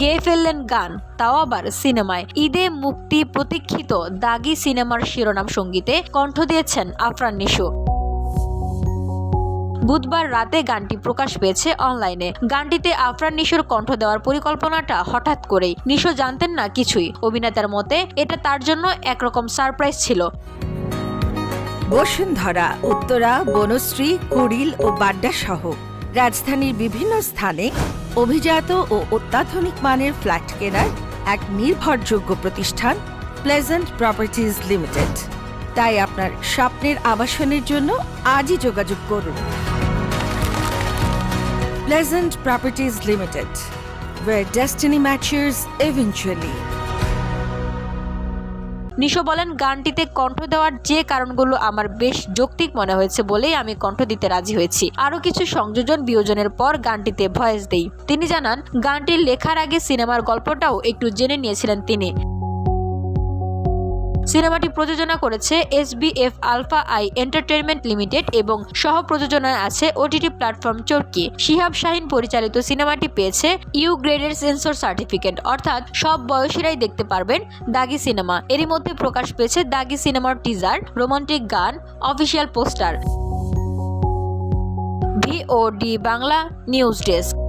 গেয়ে ফেললেন গান, তাও আবার সিনেমায়। ঈদে মুক্তি প্রতীক্ষিত দাগি সিনেমার শিরোনাম সঙ্গীতে কণ্ঠ দিয়েছেন আফরান নিশো। বুধবার রাতে গানটি প্রকাশ পেয়েছে অনলাইনে। গানটিতে আফরান নিশোর কণ্ঠ দেওয়ার পরিকল্পনাটা হঠাৎ করেই। নিশো জানতেন না কিছুই। অভিনেতার মতে এটা তার জন্য একরকম সারপ্রাইজ ছিল। বসুন্ধরা, উত্তরা, বনশ্রী, কুড়িল ও বাড্ডা সহ রাজধানীর বিভিন্ন স্থানে অভিজাত ও অত্যাধুনিক মানের ফ্ল্যাট কেনার এক নির্ভরযোগ্য প্রতিষ্ঠান প্লেজেন্ট প্রপার্টিজ লিমিটেড। তাই আপনার স্বপ্নের আবাসনের জন্য আজই যোগাযোগ করুন। Pleasant properties limited, where destiny matches eventually. Nisho বলেন, গানটিতে কণ্ঠ দেওয়ার যে কারণগুলো আমার বেশ যৌক্তিক মনে হয়েছে বলেই আমি কণ্ঠ দিতে রাজি হয়েছি। আরও কিছু সংযোজন বিয়োজনের পর গানটিতে ভয়েস দেই। তিনি জানান, গানটির লেখার আগে সিনেমার গল্পটাও একটু জেনে নিয়েছিলেন তিনি। সিনেমাটি প্রযোজনা করেছে SBF alpha I entertainment limited এবং সহ প্রযোজনায় আছে OTT প্ল্যাটফর্ম চরকি। শিহাব শাহিন পরিচালিত সিনেমাটি পেয়েছে ইউ গ্রেডের সেন্সর সার্টিফিকেট, অর্থাৎ সব বয়সীরাই দেখতে পারবেন দাগি সিনেমা। এরই মধ্যে প্রকাশ পেয়েছে দাগি সিনেমার টিজার, রোমান্টিক গান, official poster. VOD Bangla news desk.